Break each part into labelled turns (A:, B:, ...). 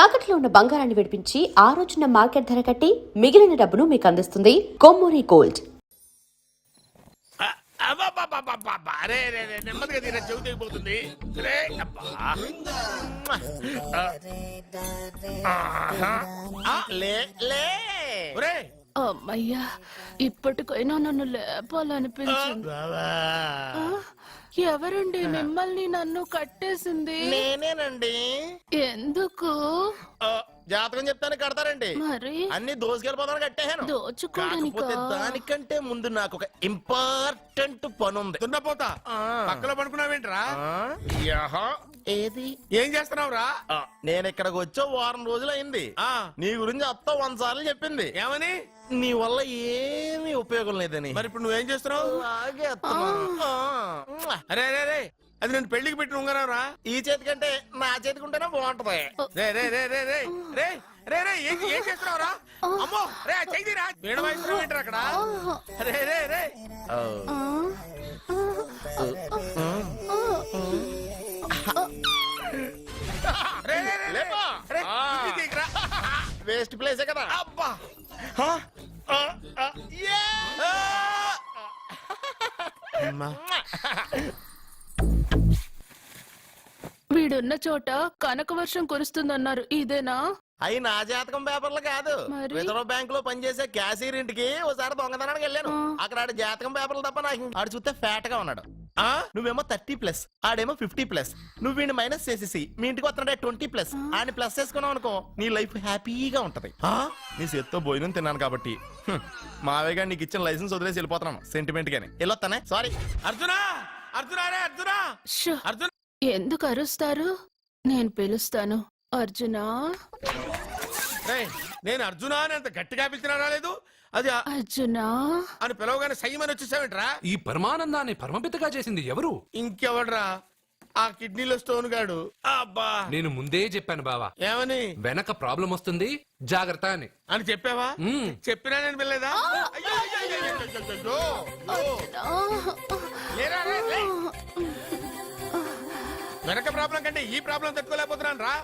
A: తాకట్లో ఉన్న బంగారాన్ని విడిపించి ఆ రోజున మార్కెట్ ధర కట్టి మిగిలిన డబ్బును మీకు అందిస్తుంది కొమ్మూరి గోల్డ్.
B: నెమ్మదిగా తీరా చెవి తెగిపోతుంది.
C: అమ్మయ్యా, ఇప్పటికైనా నన్ను లేపాలనిపించింది. ఎవరండి మిమ్మల్ని నన్ను కట్టేసింది?
B: నేనేనండి.
C: ఎందుకు?
B: జాతకం చెప్తాను కడతారండి.
C: మరి
B: అన్ని దోసుకెళ్ళిపోతాను కట్టేహాను. కాకపోతే దానికంటే ముందు నాకు ఒక ఇంపార్టెంట్ పని ఉంది. దున్నపోతా పక్కలో పడుకున్నావేంట్రా? ఏది ఏం చేస్తున్నావురా? నేను ఇక్కడికి వచ్చో వారం రోజులు అయింది. నీ గురించి అత్త 100 సార్లు చెప్పింది. ఏమని? నీ వల్ల ఏమీ ఉపయోగం లేదని. మరి ఇప్పుడు నువ్వేం చేస్తున్నావు? అరే అరే రే, అది నేను పెళ్లికి పెట్టిన ఉంగరం రా. ఈ చేతి కంటే నా చేతికి ఉంటేనే బాగుంటది. రే రే రే రే రే రే రే రే ఏం చేస్తున్నావురా? అమ్మో రే చెయ్యిరా. వేడి వయసు ఏంటారు అక్కడ? రే రే రే వేస్ట్ ప్లేసే కదా. అబ్బా
C: వీడున్న చోట కనక వర్షం కురుస్తుందన్నారు, ఇదేనా?
B: అయి నా జాతకం పేపర్లు కాదు. రిజర్వ్ బ్యాంక్ లో పనిచేసే క్యాషియర్ ఇంటికి ఒకసారి దొంగతనానికి వెళ్ళాను. అక్కడ ఆడి జాతకం పేపర్లు తప్ప నాకు ఆడు చూస్తే ఫ్యాట్ గా ఉన్నాడు. నువ్వేమో 30+, ఆడేమో 50+. నువ్వు వీడిని మైనస్ చేసేసి మీ ఇంటికి వస్తున్నాడే 20+. ఆడిని ప్లస్ చేసుకున్నావు అనుకో, నీ లైఫ్ హ్యాపీగా ఉంటది. నీ చేత్తో భోజనం తిన్నాను కాబట్టి మావేగా నీకు ఇచ్చిన లైసెన్స్ వదిలేసి వెళ్ళిపోతున్నాను సెంటిమెంట్ గాని. వెళ్ళొస్తానే. సారీ. అర్జునా అర్జునా రే అర్జునా అర్జున.
C: ఎందుకు అరుస్తారు? నేను పిలుస్తాను. అర్జునా.
B: నేను అర్జునా అని అంత గట్టిగా పిలిచినా రాలేదు. అది
C: అర్జునా
B: అని పిలవగానే సైమని వచ్చేసావేంట్రా?
D: ఈ పరమానందాన్ని పరమపితగా చేసింది ఎవరు?
B: ఇంకెవడ్రా? ఆ కిడ్నీలో స్టోన్ గాడు. అబ్బా,
D: నేను ముందే చెప్పాను బావా. ఏమని? వెనక ప్రాబ్లం వస్తుంది, జాగ్రత్త అని
B: చెప్పావా? చెప్పినా నేను వెళ్ళలేదా? వెనక ప్రాబ్లం కంటే ఈ ప్రాబ్లం తట్టుకోలేకపోతున్నాను రా.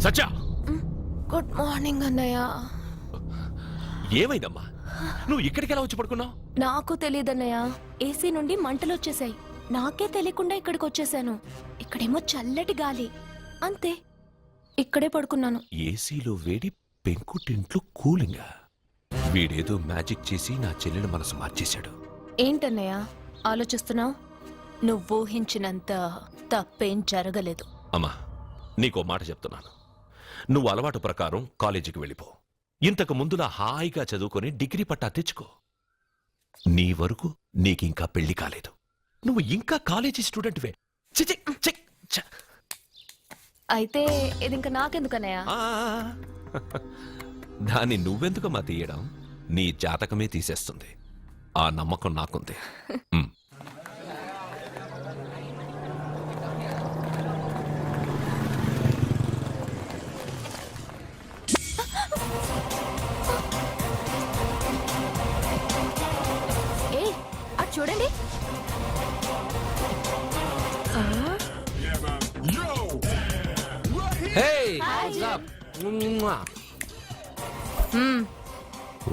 E: సచ్చా,
C: గుడ్ మార్నింగ్ అన్నయ్య.
E: ఏమైందమ్మా? నువ్వు ఇక్కడికి ఎలా వచ్చి పడుకున్నావు?
C: నాకు తెలియదన్నయ్య, ఏసీ నుండి మంటలు వచ్చేసాయి. నాకే తెలియకుండా ఇక్కడికి వచ్చేసాను. ఇక్కడేమో చల్లటి గాలి, అంతే. ఇక్కడే పడుకున్నాను.
E: ఏసీలో వేడి, పెంకుటింట్లో కూలింగా. వీడేదో మ్యాజిక్ చేసి నా చెల్లెల మనసు మార్చేశాడు.
C: ఏంటన్నయ్య ఆలోచిస్తున్నావు? నువ్వు ఊహించినంత తప్పేం జరగలేదు.
E: అమ్మా, నీకో మాట చెప్తున్నాను. నువ్వు అలవాటు ప్రకారం కాలేజీకి వెళ్ళిపో. ఇంతకు ముందులా హాయిగా చదువుకొని డిగ్రీ పట్టా తెచ్చుకో. నీ వరకు నీకింకా పెళ్లి కాలేదు. నువ్వు ఇంకా కాలేజీ స్టూడెంట్వే.
C: అయితే ఇది ఇంకా నాకెందుకన్నయ్య?
E: దాన్ని నువ్వెందుకమ్మా తీయడం? నీ జాతకమే తీసేస్తుంది. ఆ నమ్మకం నాకుంది.
C: చూడండి.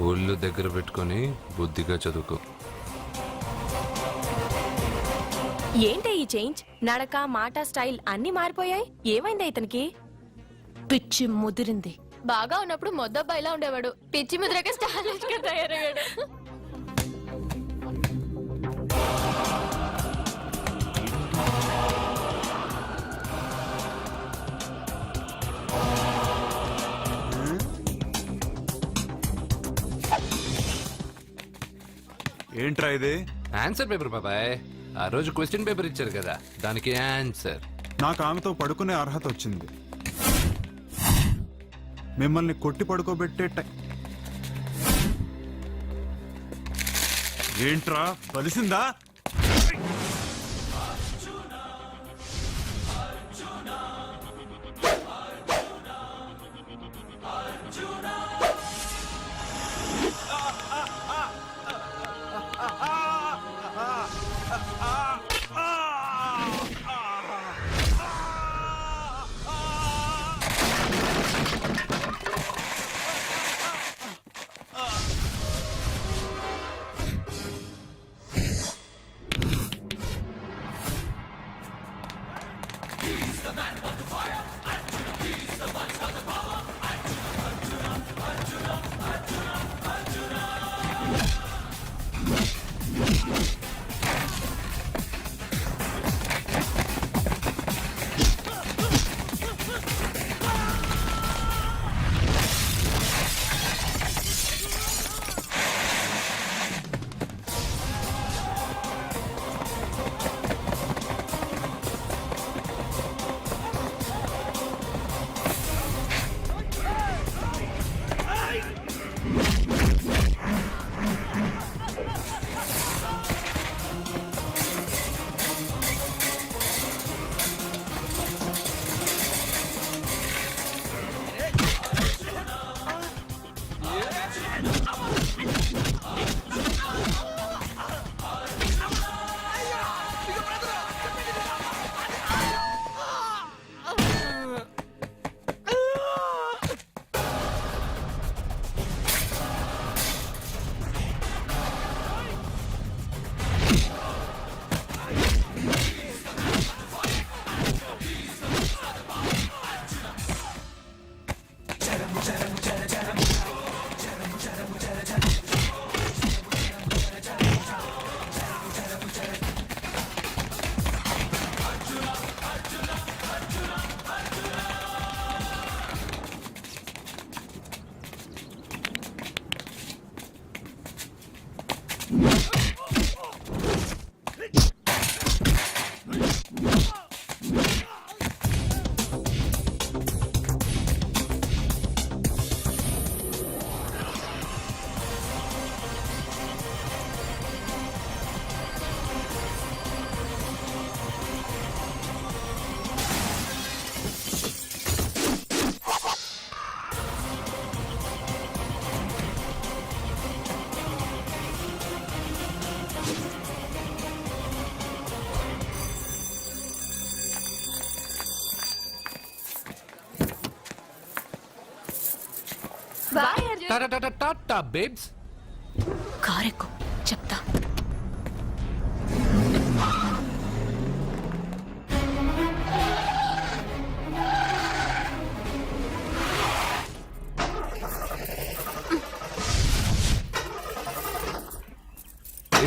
D: ఒళ్ళు దగ్గర పెట్టుకొని బుద్ధిగా చదువుకో.
F: ఏంటి ఈ చేంజ్? నడక, మాట, స్టైల్ అన్ని మారిపోయాయి. ఏమైంది ఇతనికి?
C: పిచ్చి ముదిరింది. బాగా ఉన్నప్పుడు మొద్దబ్బాయిలా ఉండేవాడు. పిచ్చి ముదిరక స్టైలిష్ గా తయారయ్యాడు.
G: ఏంట్రా ఇది?
D: ఆన్సర్ పేపర్ బాబాయ్. ఆ రోజు క్వశ్చన్ పేపర్ ఇచ్చారు కదా, దానికి ఆన్సర్.
G: నాకు ఆమెతో పడుకునే అర్హత వచ్చింది. మిమ్మల్ని కొట్టి పడుకోబెట్టే ఏంట్రా బలిసిందా?
D: టాటా బేబ్స్.
C: కారెక్కు చెప్తా.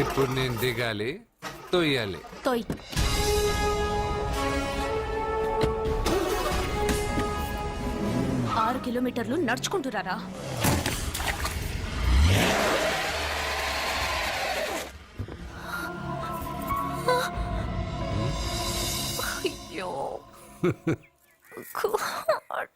D: ఇప్పుడు నేను దిగాలి, తొయ్యాలి.
C: తోయ్. ఆరు కిలోమీటర్లు నడుచుకుంటురారా? అయ్యో God.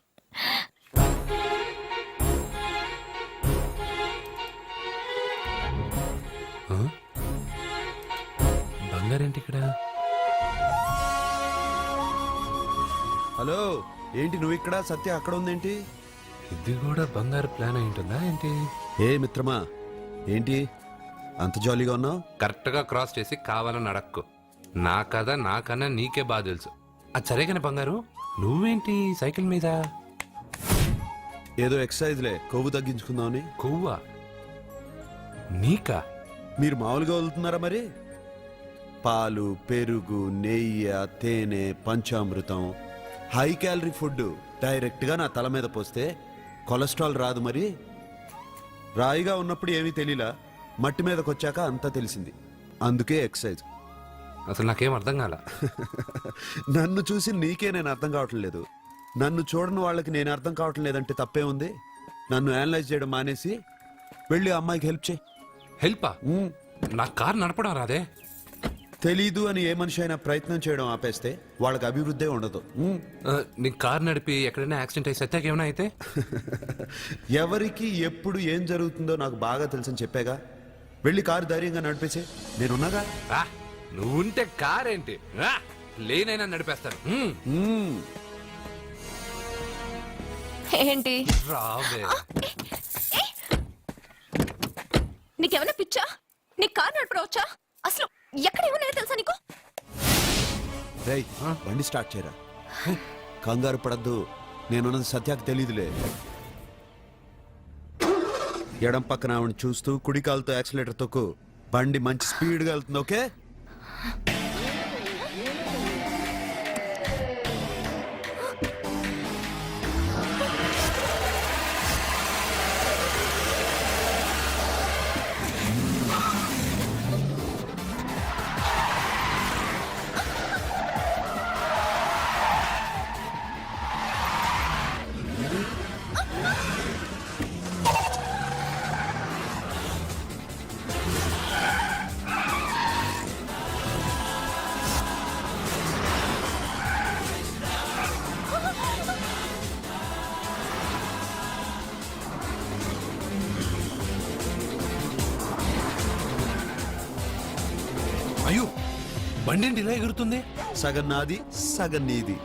D: బంగారేంటి ఇక్కడ?
G: హలో, ఏంటి నువ్వు ఇక్కడ, సత్య అక్కడ ఉందేంటి?
D: ఇది కూడా బంగారు ప్లాన్ అయి ఉంటుందా ఏంటి?
G: ఏ మిత్రమా, ఏంటి అంత జాలీగా ఉన్నావు?
D: కరెక్ట్ గా క్రాస్ చేసి కావాలని అడక్కు. నా కథ నాకన్నా నీకే బాగా తెలుసు. అది సరే కానీ బంగారు, నువ్వేంటి సైకిల్ మీద?
G: ఏదో ఎక్సర్సైజ్లే, కొవ్వు తగ్గించుకుందామని.
D: కొవ్వా? నీకా?
G: మీరు మామూలుగా వదులుతున్నారా మరి? పాలు, పెరుగు, నెయ్యి, తేనె, panchamrutham, high calorie food direct గా నా తల మీద పోస్తే కొలెస్ట్రాల్ రాదు మరి. రాయిగా ఉన్నప్పుడు ఏమీ తెలియలా, మట్టి మీదకి వచ్చాక అంతా తెలిసింది. అందుకే ఎక్సర్సైజ్.
D: అసలు నాకేం అర్థం కాల.
G: నన్ను చూసి నీకే నేను అర్థం కావటం లేదు, నన్ను చూడని వాళ్ళకి నేను అర్థం కావటం లేదంటే తప్పే ఉంది. నన్ను అనలైజ్ చేయడం మానేసి వెళ్ళి ఆ అమ్మాయికి హెల్ప్ చేయి.
D: హెల్పా? నా కారు నడపడం రాదే.
G: తెలీదు అని ఏ మనిషి అయినా ప్రయత్నం చేయడం ఆపేస్తే వాళ్ళకి అభివృద్ధే ఉండదు.
D: నీ కారు నడిపి ఎక్కడైనా యాక్సిడెంట్ అయి సత్యాకి ఏమైనా అయితే?
G: ఎవరికి ఎప్పుడు ఏం జరుగుతుందో నాకు బాగా తెలుసని చెప్పాగా. వెళ్ళి కారు ధైర్యంగా నడిపేసే, నేనున్నాగా.
D: రా, నువ్వుంటే కారేంటి, రా, లేనైనా నడిపేస్తాను.
C: ఏంటి?
D: రావే.
C: నీకేమైనా పిచ్చా? నీ కారు నడపడవచ్చా? అసలు ఎక్కడ ఏమన్నా తెలుసా నీకు?
G: రేయ్, బండి స్టార్ట్ చేయరా. కంగారు పడద్దు, నేనున్నది సత్యాకి తెలీదులే. ఎడం పక్కన ఆవిడ చూస్తూ కుడి కాలుతో యాక్సిలేటర్ తొక్కు. బండి మంచి స్పీడ్గా వెళ్తుంది. ఓకే?
D: అయ్యో, బండి ఏంటి ఇలా ఎగురుతుంది?
G: సగం నాది, సగం నీది.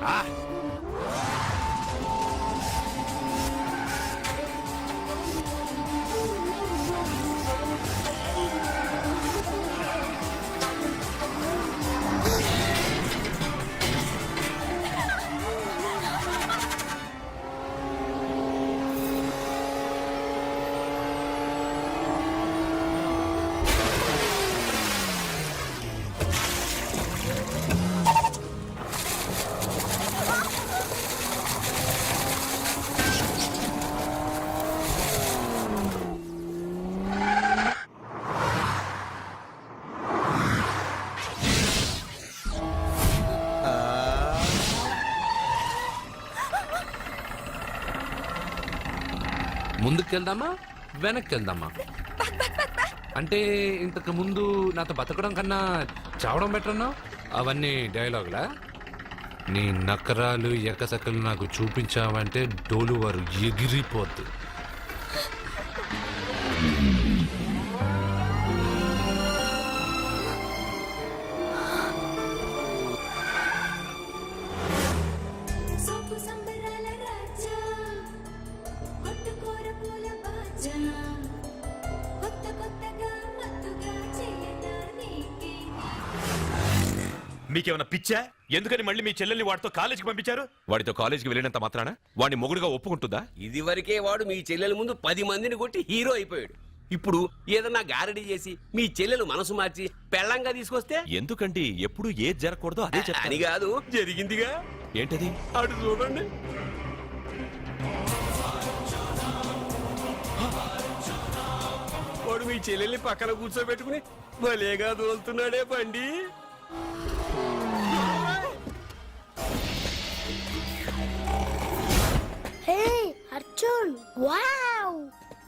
D: ముందుకెళ్దామా వెనక్కి వెళ్దామా? అంటే ఇంతకు ముందు నాతో బతకడం కన్నా చావడం బెటర్ అన్నావు. అవన్నీ డైలాగులా? నీ నకరాలు ఎకసకలు నాకు చూపించావంటే డోలు వారు ఎగిరిపోద్ది.
H: మీకేమైనా పిచ్చా? ఎందుకని మళ్ళీ మీ చెల్లెల్ని వాడితో కాలేజీకి పంపించారు?
E: వాడితో కాలేజీకి వెళ్ళినంత మాత్రాన వాడిని మొగుడుగా ఒప్పుకుంటుందా?
I: ఇదివరకే వాడు మీ చెల్లెల ముందు 10 మందిని కొట్టి హీరో అయిపోయాడు. ఇప్పుడు ఏదన్నా గారడీ చేసి మీ చెల్లెలు మనసు మార్చి పెళ్ళంగా తీసుకొస్తే
E: ఎందుకండి ఎప్పుడు ఏది జరగకూడదో అదే
I: అని
E: చెప్తాను.
I: కాదు, జరిగిందిగా.
E: ఏంటది?
I: అటు చూడండి. వాడు మీ చెల్లెల్ని పక్కన కూర్చోబెట్టుకుని భలేగా దోలుతున్నాడే బండి.
J: హే అర్జున్, వావ్!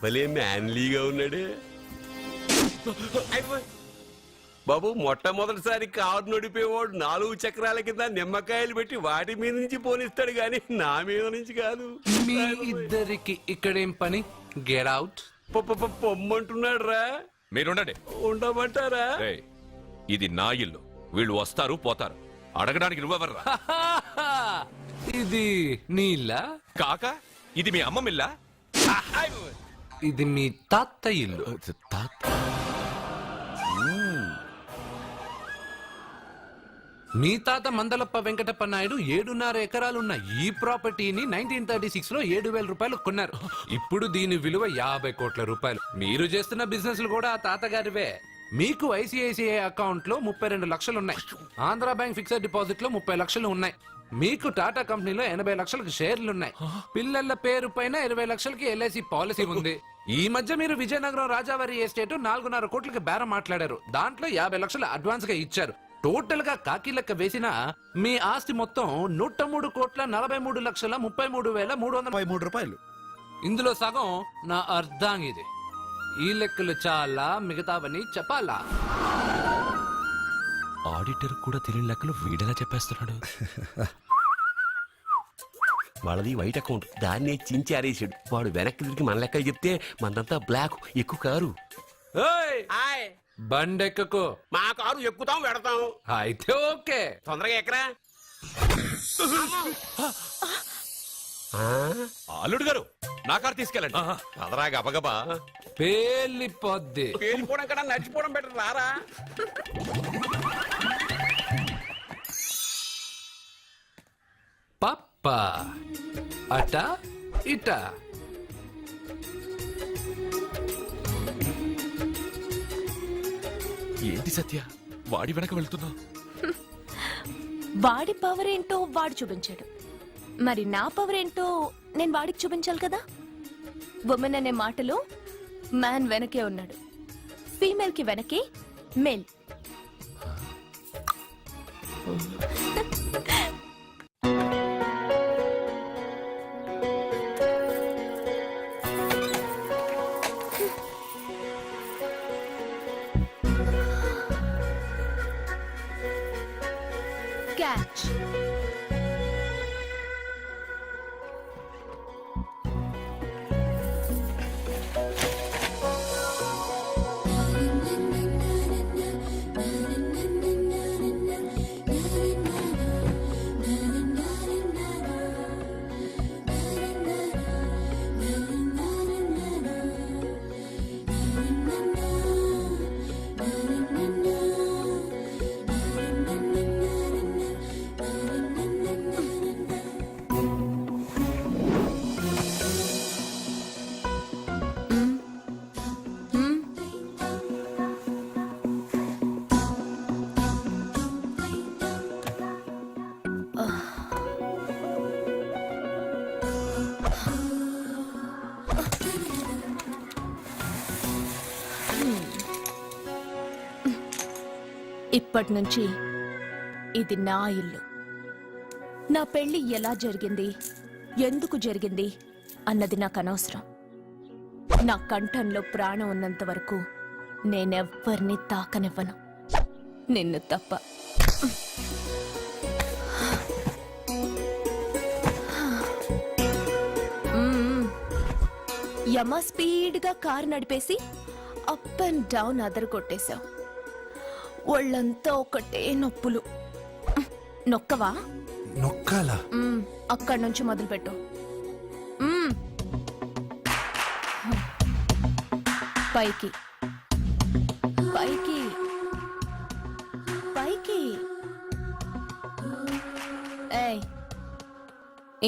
I: భలే మ్యాన్లీగా ఉన్నాడే. బాబు, మొట్టమొదటిసారి కారు నడిపేవాడు 4 చక్రాల కింద నిమ్మకాయలు పెట్టి వాటి మీద నుంచి పోనిస్తాడు గాని నా మీద నుంచి కాదు.
D: మీ ఇద్దరికి ఇక్కడేం పని? Get out.
I: పొమ్మంటున్నాడు రా.
E: మీరుండండి.
I: ఉండమంటారా?
E: రేయ్, ఇది నా ఇల్లు. వీళ్ళు వస్తారు పోతారు. అడగడానికి నువ్వెవర్రా?
D: ఇది నీళ్ళ,
E: కాక ఇది మీ అమ్మమిల్లా?
D: ఇది మీ తాత ఇల్లు. మీ తాత మందలప్ప వెంకటప్ప నాయుడు 7.5 ఎకరాలున్న ఈ ప్రాపర్టీని 1936 లో 7,000 రూపాయలు కొన్నారు. ఇప్పుడు దీని విలువ 50 కోట్ల రూపాయలు. మీరు చేస్తున్న బిజినెస్ కూడా ఆ తాతగారివే. మీకు ఐసిఐసిఐ అకౌంట్ లో 32 లక్షలు ఉన్నాయి. ఆంధ్ర బ్యాంక్ ఫిక్స్డ్ డిపాజిట్ లో 30 లక్షలు ఉన్నాయి. మీకు టాటా కంపెనీలో 80 లక్షలకు షేర్లున్నాయి. పిల్లల పేరు పైన 20 లక్షలకి ఎల్ఐసి పాలసీ ఉంది. ఈ మధ్య మీరు విజయనగరం రాజావారి ఎస్టేట్ 4.5 కోట్లకి బేరం మాట్లాడారు. దాంట్లో 50 లక్షలు అడ్వాన్స్ గా ఇచ్చారు. టోటల్ గా కాకి లెక్క వేసిన మీ ఆస్తి మొత్తం 103,43,33,333
G: రూపాయలు.
D: ఇందులో సగం నా అర్ధాంగిది. ఈ లెక్కలు చాలా, మిగతావని చెప్పాలా?
E: ఆడిటర్ కూడా తెలియని లెక్కలు వీడేలా చెప్పేస్తున్నాడు.
I: వాళ్ళది వైట్ అకౌంట్, దాన్నే చించి ఆరేసాడు. వాడు వెనక్కి తిరిగి మన లెక్కలు చెప్తే మనదంతా బ్లాక్. ఎక్కువ కారు.
D: ఏయ్! బండెక్కకు.
I: మా కారు ఎక్కుతాం పెడతాం.
D: అయితే ఓకే.
I: తొందరగా ఎక్కరా.
E: అల్లుడు గారు, నా కారు తీసుకెళ్ళండి. అదరా గబగబా.
D: పేలిపోద్ది.
I: పేలిపోవడం కన్నా నడిచిపోవడం బెటర్. రారా.
D: పప్ప అట ఇట.
E: ఏంటి సత్య, వాడి వెనక వెళ్తున్నావు?
C: వాడి పవర్ ఏంటో వాడు చూపించాడు. మరి నా పవర్ ఏంటో నేను వాడికి చూపించాలి కదా. ఉమెన్ అనే మాటలో మ్యాన్ వెనకే ఉన్నాడు. ఫీమేల్ కి వెనకే మేల్. క్యాచ్. ఇప్పటి నుంచి ఇది నా ఇల్లు. నా పెళ్లి ఎలా జరిగింది, ఎందుకు జరిగింది అన్నది నాకు అనవసరం. నా కంఠంలో ప్రాణం ఉన్నంత వరకు నేనెవ్వరిని తాకనివ్వను, నిన్ను తప్ప. యమ స్పీడ్గా కారు నడిపేసి అప్ అండ్ డౌన్ అదరు కొట్టేశావు. ఒళ్ళంతా ఒకటే నొప్పులు. నొక్కవా?
D: నొక్కాలా?
C: అక్కడి నుంచి మొదలుపెట్టు. పైకి పైకి పైకి.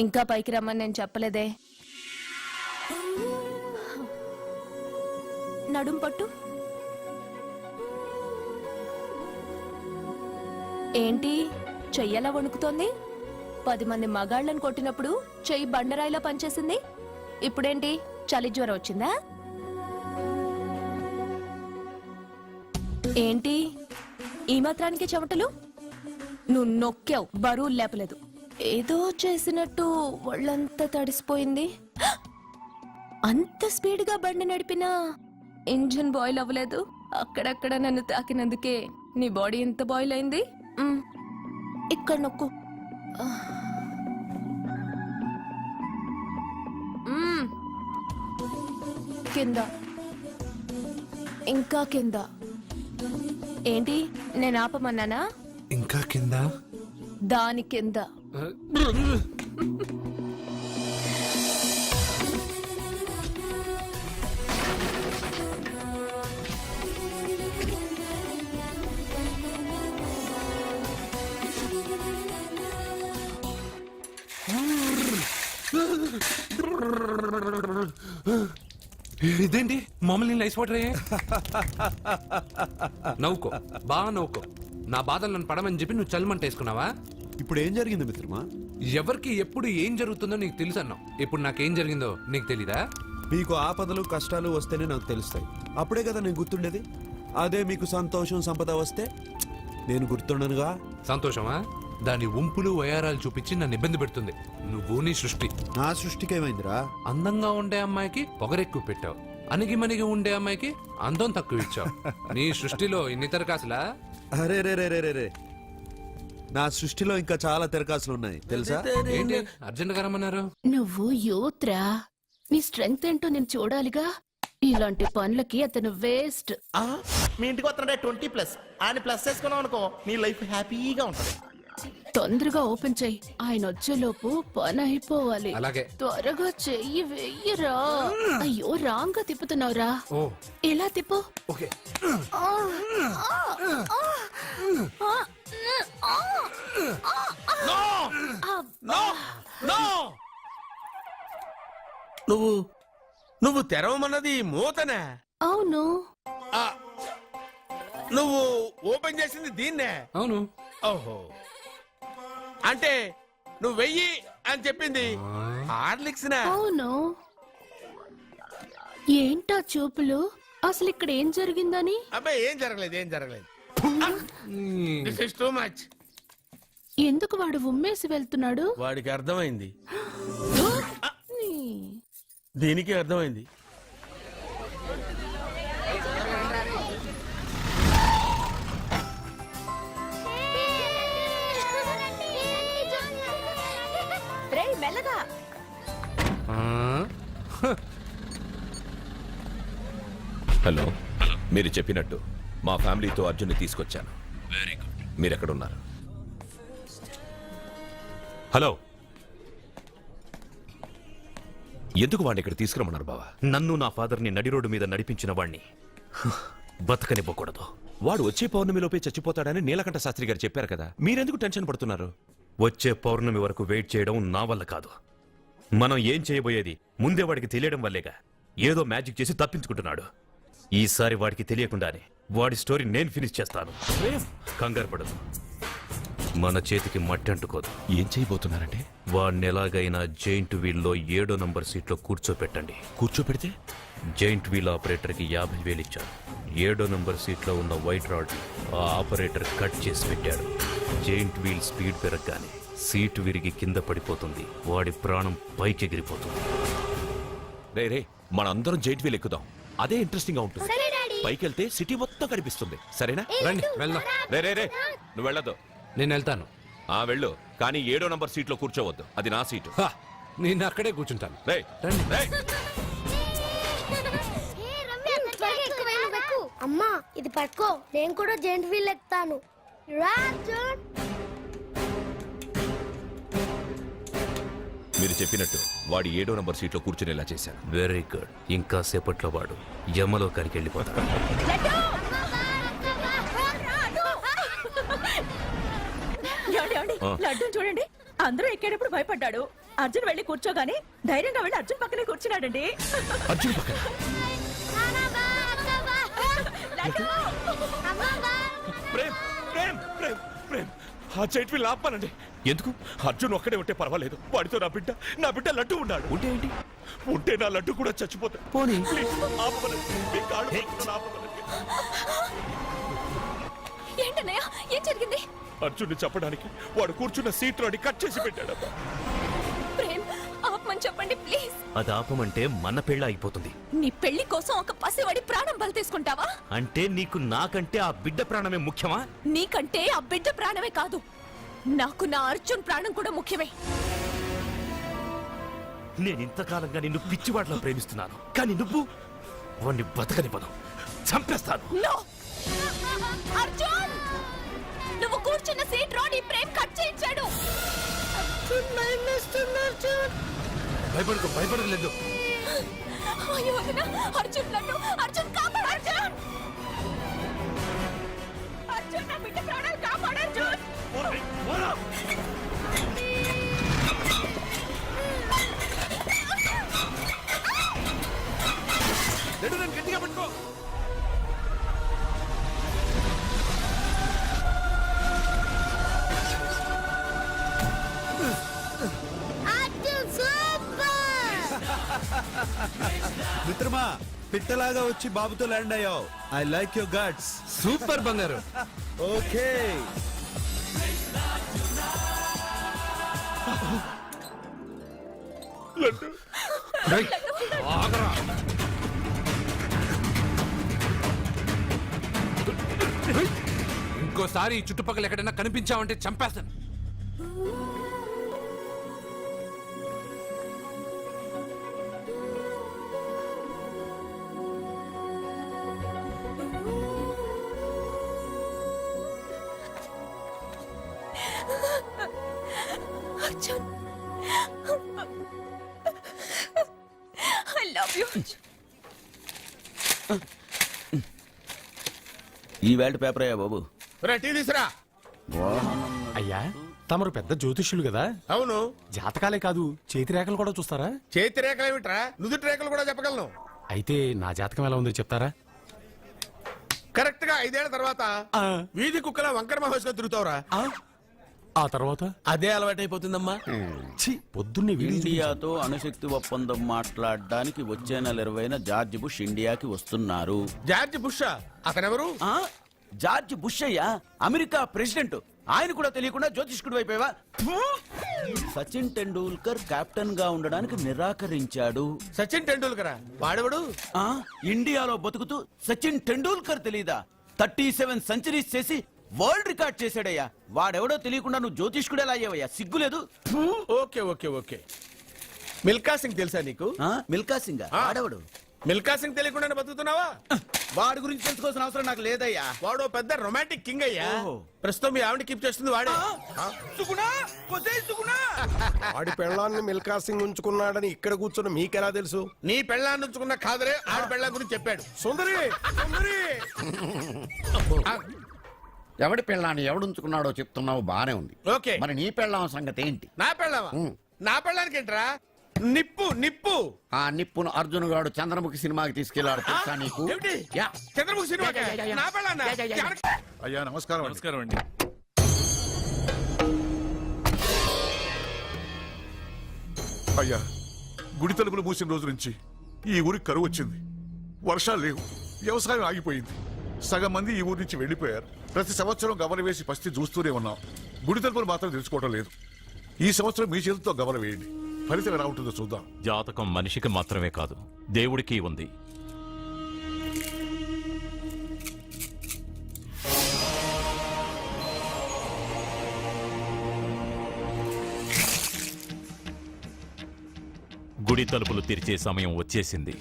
C: ఇంకా పైకి రమ్మని నేను చెప్పలేదే. నడుం పట్టు. ఏంటి చెయ్యలా వణుకుతోంది? 10 మంది మగాళ్ళని కొట్టినప్పుడు చెయ్యి బండరాయిలా పనిచేసింది. ఇప్పుడేంటి చలి జ్వరం వచ్చిందా? ఏంటి ఈ మాత్రానికి చెమటలు? నువ్వు నొక్కావు, బరువు లేపలేదు. ఏదో చేసినట్టు ఒళ్ళంతా తడిసిపోయింది. అంత స్పీడ్గా బండి నడిపినా ఇంజిన్ బాయిల్ అవ్వలేదు. అక్కడక్కడ నన్ను తాకినందుకే నీ బాడీ ఎంత బాయిల్ అయింది. ఇక్కడ నొక్కు. కింద, ఇంకా కింద. ఏంటి నేను ఆపమన్నానా?
D: ఇంకా కింద.
C: దాని కింద.
D: ఇదేంటి మామూలు నీళ్ళు ఐస్ వాటర్ అయ్యే? నవ్వుకో, బాగా నవ్వుకో. నా బాధలు నన్ను పడమని చెప్పి నువ్వు చల్మంట వేసుకున్నావా?
G: ఇప్పుడు ఏం జరిగింది మిత్రమా?
D: ఎవరికి ఎప్పుడు ఏం జరుగుతుందో నీకు తెలుసు అన్నావు. ఇప్పుడు నాకేం జరిగిందో నీకు తెలీదా?
G: మీకు ఆపదలు కష్టాలు వస్తేనే నాకు తెలుస్తాయి. అప్పుడే కదా నేను గుర్తుండేది. అదే మీకు సంతోషం సంపద వస్తే నేను గుర్తుండనుగా.
D: సంతోషమా? దాని ఉంపులు వయారాలు చూపించి నన్ను ఇబ్బంది పెడుతుంది. నువ్వు నీ సృష్టి.
G: నా సృష్టికి ఏమైందిరా?
D: అందంగా ఉండే అమ్మాయికి పొగరెక్కువ పెట్టావు, అణిగి మణిగి ఉండే అమ్మాయికి అందం తక్కువ ఇచ్చావు. నీ సృష్టిలో ఇన్ని తరకాసులా?
G: అరే రే రే రే రే, నా సృష్టిలో ఇంకా చాలా తెరకాసులు ఉన్నాయి తెలుసా?
D: ఏంటి అర్జెంట్ గా రమ్మన్నారు?
C: నువ్వు యూత్రా, నీ స్ట్రెంగ్త్ ఏంటో నేను చూడాలిగా. ఇలాంటి పనులకి అతను వేస్ట్.
B: మీ ఇంటికి వస్తున్నాడే 20+ ఆయన ప్లస్ చేసుకున్నావు అనుకో, నీ లైఫ్ హ్యాపీగా ఉంటుంది.
C: తొందరగా ఓపెన్ చెయ్యి, ఆయన వచ్చేలోపు పని అయిపోవాలి.
D: అలాగే.
C: త్వరగా చెయ్యి వెయ్యరా. అయ్యో రాంగ్ గా తిప్పుతున్నావురా.
D: ఓ
C: ఎలా తిప్పు.
D: ఓకే.
I: నువ్వు తెరవమన్నది మూతనే.
C: అవును.
I: నువ్వు ఓపెన్ చేసింది దీన్నే.
D: అవును.
I: ఓహో, అంటే నువ్వు వెయ్యి అని చెప్పింది హార్లిక్స్.
C: అవును. ఏంటా చూపులు? అసలు ఇక్కడ ఏం జరిగిందని?
I: అబ్బాయి ఏం జరగలేదు. This is too much.
C: ఎందుకు వాడు ఉమ్మేసి వెళ్తున్నాడు?
I: వాడికి అర్థమైంది, దీనికి అర్థమైంది.
C: మెల్లగా.
E: హలో, మీరు చెప్పినట్టు మా ఫ్యామిలీతో అర్జున్ని తీసుకొచ్చాను. Very good. మీరెక్కడున్నారు? హలో, ఎందుకు వాడిని ఇక్కడ తీసుకురమ్మన్నారు బావా?
H: నన్ను నా ఫాదర్ని నడి రోడ్డు మీద నడిపించిన వాణ్ణి బతకనివ్వకూడదు.
E: వాడు వచ్చే పౌర్ణమిలోపే చచ్చిపోతాడని నీలకంఠ శాస్త్రి గారు చెప్పారు కదా, మీరెందుకు టెన్షన్ పడుతున్నారు?
H: వచ్చే పౌర్ణమి వరకు వెయిట్ చేయడం నా వల్ల కాదు. మనం ఏం చేయబోయేది ముందే వాడికి తెలియడం వల్లేగా. ఏదో మ్యాజిక్ చేసి తప్పించుకుంటున్నాడు. ఈసారి వాడికి తెలియకుండానే వాడి స్టోరీ నేను ఫినిష్ చేస్తాను. కంగారు పడదు, మన చేతికి మట్టి అంటుకోదు.
E: ఏం చేయబోతున్నారంటే?
H: వాడిని ఎలాగైనా జైంట్ వీల్లో 7వ నంబర్ సీట్లో కూర్చోపెట్టండి.
E: కూర్చోపెడితే?
H: జైంట్ వీల్ ఆపరేటర్కి 50,000 ఇచ్చాను. 7వ నంబర్ సీట్లో ఉన్న వైట్ రాడ్ ఆ ఆపరేటర్ కట్ చేసి పెట్టాడు. జైంట్ వీల్ స్పీడ్ పెరగగానే సీటు విరిగి కింద పడిపోతుంది. వాడి ప్రాణం పైకి ఎగిరిపోతుంది.
E: రే, మనందరం జైంట్ వీల్ ఎక్కుదాం. అదే ఇంట్రెస్టింగ్ గా ఉంటుంది.
J: సరే డాడీ.
E: పైకెళ్తే సిటీ మొత్తం కనిపిస్తుంది. సరేనా?
D: రండి వెళ్దాం.
E: రే, నువ్వు వెళ్ళదు.
D: నేను వెళ్తాను.
E: వెళ్ళు, కానీ 7వ నంబర్ సీట్లో కూర్చోవద్దు. అది నా సీటు.
D: నేను అక్కడే కూర్చుంటాను.
E: రేయ్,
D: రండి.
E: రేయ్.
J: అమ్మా ఇది పట్టుకో, నేను కూడా జెంట్ వీల్ ఎక్కుతాను. రాజన్,
E: మీరు చెప్పినట్టు వాడి 7వ నంబర్ సీట్లో కూర్చునేలా చేశాను.
H: Very good. ఇంకా సేపట్లో వాడు యమలోకానికి వెళ్ళిపోతాడు.
C: లడ్డు చూడండి, అందరూ ఎక్కేటప్పుడు భయపడ్డాడు.
F: అర్జున్ వెళ్ళి కూర్చోగానే ధైర్యంగా వెళ్ళి అర్జున్ పక్కనే కూర్చున్నాడండి.
E: అర్జున్ పక్కన ప్రేమ్ ప్రేమ్ ప్రేమ్ ప్రేమ్ ఆ చైట్ వీళ్ళు ఆపానండి. ఎందుకు? అర్జున్ ఒక్కడే ఉంటే పర్వాలేదు, వాడితో నా బిడ్డ లడ్డు ఉన్నాడు. ఉంటే ఏంటి? ఉంటే నా లడ్డు కూడా చచ్చిపోతాడు. పోనీ
C: ఏంటన్నయ్య ఏం జరిగింది?
E: అర్జున్ చెప్పడానికి వాడు కూర్చున్న సీట్ లోని కట్ చేసి పెట్టాడు.
C: ప్రేమ్ ఆపమని చెప్పండి ప్లీజ్.
H: అది ఆపమంటే మన పెళ్ళ అయిపోతుంది.
C: నీ పెళ్లి కోసం ఒక పసివాడి ప్రాణం బలి తీసుకుంటావా?
H: అంటే నీకు నాకంటే ఆ బిడ్డ ప్రాణమే ముఖ్యమా?
C: నీకంటే ఆ బిడ్డ ప్రాణమే కాదు, నాకు నా అర్జున్ ప్రాణం కూడా ముఖ్యమే.
H: నేను ఇంతకాలంగా నిన్ను పిచ్చివాడిలో ప్రేమిస్తున్నాను, కానీ నువ్వు వాణ్ణి బతకనివ్వను, చంపేస్తాను.
C: నో అర్జున్, నువ్వు కూర్చున్న సీట్ రోడ్ ప్రేమ్ కట్ చేయించాడు.
D: భయపడలేదు.
C: అయ్యో వదినా, అర్జున్ లడ్డు, అర్జున్ కాపాడు, అర్జున్ అర్జున్ నా బిడ్డ ప్రాణాలు కాపాడు, అర్జున్.
E: గట్టిగా పట్టుకో.
G: మిత్రమా, పిట్టలాగా వచ్చి బాబుతో ల్యాండ్ అయ్యావు. I like your guts.
D: Super బంగారు.
G: ఓకే.
D: రేయ్, ఆగరా. రేయ్, ఇంకోసారి ఈ చుట్టుపక్కల ఎక్కడైనా కనిపించావంటే చంపేస్తాను.
C: Arjun I love you.
K: ఈ వేల్ట్ పేపర్ అయ్యా బాబు.
B: టీ తీసురా.
L: అయ్యా తమరు పెద్ద జ్యోతిష్యులు కదా,
B: అవును.
L: జాతకాలే కాదు చేతి రేఖలు కూడా చూస్తారా?
B: చేతి రేఖలు ఏమిట్రా, నుదుటి రేఖలు కూడా చెప్పగలను.
L: అయితే నా జాతకం ఎలా ఉందో చెప్తారా?
B: కరెక్ట్ గా 5 ఏళ్ల తర్వాత వీధి కుక్కల వంకర మహేష్ గా తిరుగుతావురా.
L: ఆ తర్వాత
B: అదే అలవాటైపోతుందమ్మా.
L: పొద్దున్నే
K: ఇండియాతో అణుశక్తి ఒప్పందం మాట్లాడడానికి వచ్చే నెల 20న జార్జ్ బుష్ ఇండియాకి వస్తున్నారు.
B: జార్జ్ బుషా? అతనెవరు?
K: జార్జ్ బుష్ అయ్యా, అమెరికా ప్రెసిడెంట్. ఆయన కూడా తెలియకుండా జ్యోతిష్కుడు వైపోయావా? సచిన్ టెండూల్కర్ కెప్టెన్ గా ఉండడానికి నిరాకరించాడు.
B: సచిన్ టెండూల్కరా? వాడెవడు?
K: ఇండియాలో బతుకుతూ సచిన్ టెండూల్కర్ తెలీదా? 37 సెంచరీస్ చేసి వరల్డ్ రికార్డ్ చేశాడయ్యా. వాడెవడో తెలియకుండా నువ్వు జ్యోతిష్కుడు ఎలా అయ్యావయ్యా? సిగ్గులేదు.
B: Okay okay okay. Milkha Singh తెలుసా నీకు?
K: మిల్కా సింగ్ వాడెవడు?
B: మిల్కా సింగ్ తెలియకుండా బతుకుతున్నావా?
K: వాడి గురించి తెలుసుకోవాల్సిన అవసరం నాకు లేదయ్యా.
B: వాడు పెద్ద రొమాంటిక్ కింగ్ అయ్యా. ప్రస్తుతం మీ ఆవిడ కీప్ చేస్తుంది వాడే.
M: ఆడి పెళ్ళాన్ని మిల్కా సింగ్ ఉంచుకున్నాడని ఇక్కడ కూర్చున్న మీకెలా తెలుసు?
B: నీ పెళ్ళాన్ని ఉంచుకున్న కాదరే ఆడి పెళ్ళాం గురించి చెప్పాడు.
M: సుందరి సుందరి
K: ఎవడి పెళ్ళాన్ని ఎవడుంచుకున్నాడో చెప్తున్నావు, బానే ఉంది.
B: ఓకే,
K: మరి నీ పెళ్ళాం సంగతి ఏంటి?
B: నా పెళ్ళావా? నా పెళ్ళానికి ఏంట్రా? నిప్పు నిప్పు.
K: ఆ నిప్పును అర్జున్ గాడు చంద్రముఖి సినిమాకి తీసుకెళ్లాడు తెలుసా నీకు?
B: ఏమిటి? చంద్రముఖి సినిమా? నా పెళ్ళాన్నా?
M: అయ్యా నమస్కారం. నమస్కారం అండి. అయ్యా, గుడి తలుపులు మూసిన రోజు నుంచి ఈ ఊరికి కరువు వచ్చింది. వర్షాలు లేవు, వ్యవసాయం ఆగిపోయింది. సగం మంది ఈ ఊరి నుంచి వెళ్లిపోయారు. ప్రతి సంవత్సరం గవల వేసి పస్తి చూస్తూనే ఉన్నాం. గుడి తలుపులు మాత్రం తెలుసుకోవడం లేదు. ఈ సంవత్సరం మీ చేతితో గవల వేయండి, ఫలితం ఎలా ఉంటుందో చూద్దాం.
E: జాతకం మనిషికి మాత్రమే కాదు, దేవుడికి ఉంది. గుడి తలుపులు తెరిచే సమయం వచ్చేసింది.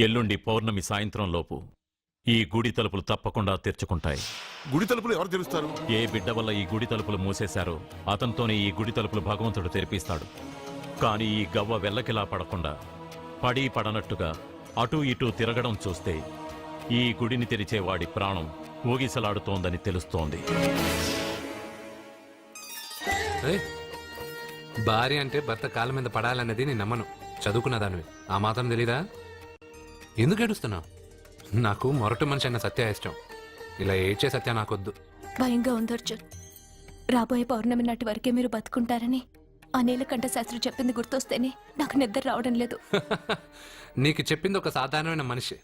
E: ఎల్లుండి పౌర్ణమి సాయంత్రం లోపు ఈ గుడి తలుపులు తప్పకుండా తెరుచుకుంటాయి.
M: గుడి తలుపులు ఎవరు తెరుస్తారు?
E: ఏ బిడ్డ వల్ల ఈ గుడి తలుపులు మూసేశారో అతనితోనే ఈ గుడి తలుపులు భగవంతుడు తెరిపిస్తాడు. కానీ ఈ గవ్వ వెల్లకిలా పడకుండా పడి పడనట్టుగా అటూ ఇటూ తిరగడం చూస్తే ఈ గుడిని తెరిచే వాడి ప్రాణం ఊగిసలాడుతోందని తెలుస్తోంది.
D: భార్య అంటే భర్త కాళ్ళ మీద పడాలన్నది నేను నమ్మను. చదువుకున్న దానివి ఆ మాత్రం తెలీదా? ఎందుకు ఏడుస్తున్నావు? నాకు మొరటు మనిషి అన్న సత్య ఇష్టం. ఇలా ఏడ్చే సత్య నాకొద్దు.
C: భయంగా ఉంది అర్జున్. రాబోయే పౌర్ణమి నాటి వరకే మీరు బతుకుంటారని ఆ నీలకంఠ శాస్త్రి చెప్పింది గుర్తొస్తేనే నాకు నిద్ర రావడం లేదు.
D: నీకు చెప్పింది ఒక సాధారణమైన మనిషి,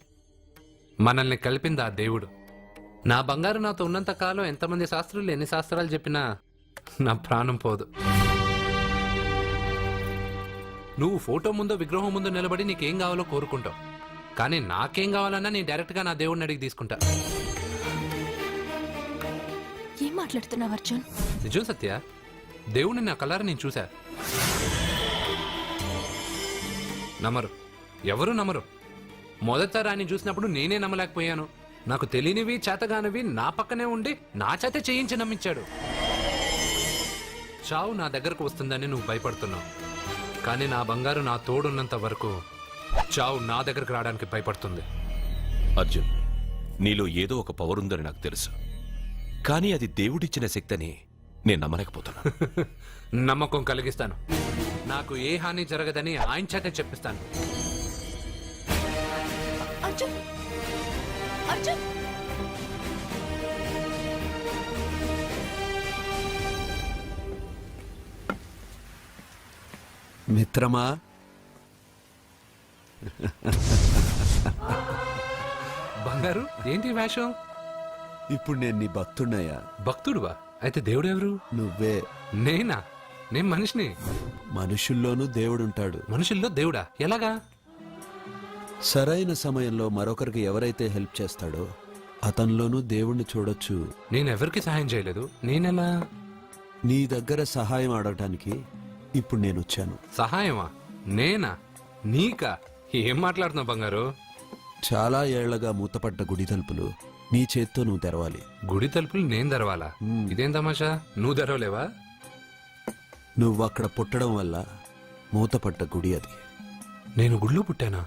D: మనల్ని కలిపింది ఆ దేవుడు. నా బంగారు నాతో ఉన్నంత కాలం ఎంతమంది శాస్త్రులు ఎన్ని శాస్త్రాలు చెప్పినా నా ప్రాణం పోదు. నువ్వు ఫోటో ముందో విగ్రహం ముందో నిలబడి నీకేం కావాలో కోరుకుంటావు, కానీ నాకేం కావాలన్నా నేను డైరెక్ట్గా నా దేవుడిని అడిగి తీసుకుంటా.
C: ఏం మాట్లాడుతున్నావు అర్జున్?
D: నిజం సత్య, దేవుడిని నా కలర్ నేను చూశా. నమ్మరు, ఎవరు నమ్మరు. మొదటిసారి ఆయన చూసినప్పుడు నేనే నమ్మలేకపోయాను. నాకు తెలియనివి చేతగానివి నా పక్కనే ఉండి నా చేత చేయించి నమ్మించాడు. చావు నా దగ్గరకు వస్తుందని నువ్వు భయపడుతున్నావు, కానీ నా బంగారు నా తోడున్నంత వరకు చావు నా దగ్గరకు రావడానికి భయపడుతుంది.
E: అర్జున్, నీలో ఏదో ఒక పవర్ ఉందని నాకు తెలుసు, కానీ అది దేవుడిచ్చిన శక్తిని నేను నమ్మలేకపోతున్నా.
D: నమ్మకం కలిగిస్తాను. నాకు ఏ హాని జరగదని ఆయన చేత చెప్పిస్తాను.
C: అర్జున్, అర్జున్,
G: మిత్రమా,
D: బంగారు ఏంటి వేషం?
G: ఇప్పుడు నేను నీ భక్తున్నయ్యా.
D: భక్తుడువా? అయితే దేవుడు ఎవరు?
G: నువ్వే.
D: నేనా? నేను మనిషిని.
G: మనుషుల్లోనూ దేవుడుంటాడు.
D: మనుషుల్లో దేవుడా? ఎలాగా?
G: సరైన సమయంలో మరొకరికి ఎవరైతే హెల్ప్ చేస్తాడో అతనిలోనూ దేవుణ్ణి చూడొచ్చు.
D: నేనెవరికి సహాయం చేయలేదు, నేనెలా?
G: నీ దగ్గర సహాయం అడగటానికి ఇప్పుడు నేను వచ్చాను.
D: సహాయమా? నేనా? నీకా? ఏం మాట్లాడుతున్నావు బంగారు?
G: చాలా ఏళ్లగా మూతపడ్డ గుడి తలుపులు నీ చేత్తో నువ్వు తెరవాలి.
D: గుడి తలుపులు నేను తెరవాలా? ఇదేం తమాషా? నువ్వు తెరవలేవా?
G: నువ్వు అక్కడ పుట్టడం వల్ల మూతపడ్డ గుడి అది.
D: నేను గుడిలో పుట్టానా?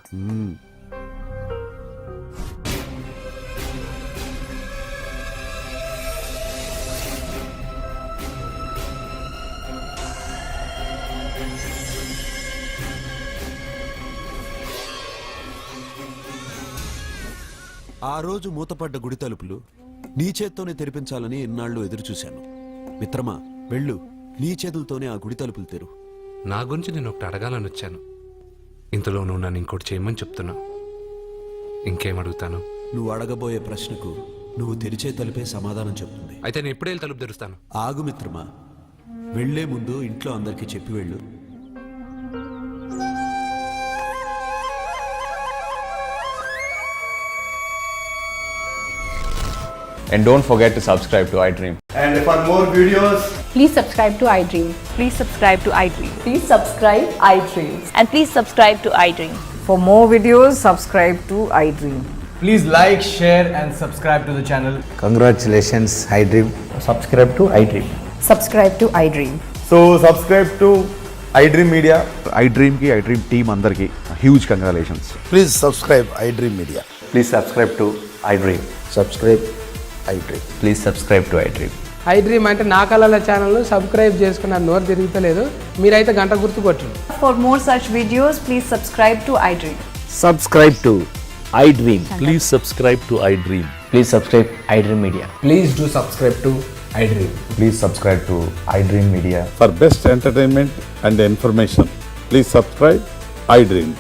G: ఆ రోజు మూతపడ్డ గుడి తలుపులు నీ చేత్తోనే తెరిపించాలని ఇన్నాళ్ళు ఎదురు చూశాను. మిత్రమా, వెళ్ళు, నీ చేతులతోనే ఆ గుడి తలుపులు తెరు.
D: నా గురించి నేను ఒకటి అడగాలని వచ్చాను. ఇంతలో నువ్వు నన్ను ఇంకోటి చేయమని చెప్తున్నావు. ఇంకేం అడుగుతాను?
G: నువ్వు అడగబోయే ప్రశ్నకు నువ్వు తెరిచే తలుపే సమాధానం చెప్తుంది.
D: అయితే నేను ఇప్పుడే తలుపు తెరుస్తాను.
G: ఆగు మిత్రమా, వెళ్లే ముందు ఇంట్లో అందరికీ చెప్పి వెళ్ళు.
N: And don't forget to subscribe to iDream.
K: And for more videos,
F: Please subscribe to iDream. Please subscribe to iDream.
A: Please subscribe iDream.
F: And please subscribe to iDream.
A: For more videos, subscribe to iDream.
K: please like, share and subscribe to the channel.
N: Congratulations, iDream. Subscribe to iDream.
A: Subscribe to iDream.
N: So, subscribe to iDream Media. iDream ki iDream team andarki huge congratulations.
K: Please subscribe iDream Media.
N: Please subscribe to iDream. Subscribe iDream. Please subscribe to iDream.
O: iDream అంటే నా కళల channel subscribe చేసుకున్న నోరు తిరుగుతలేదు. మీరైతే గంట గుర్తు కొట్టండి.
A: For more such videos, please subscribe to iDream.
N: Subscribe to iDream. Please subscribe to iDream. Please subscribe iDream Media.
O: Please do subscribe to iDream.
N: Please subscribe to iDream Media.
M: For best entertainment and information, please subscribe iDream.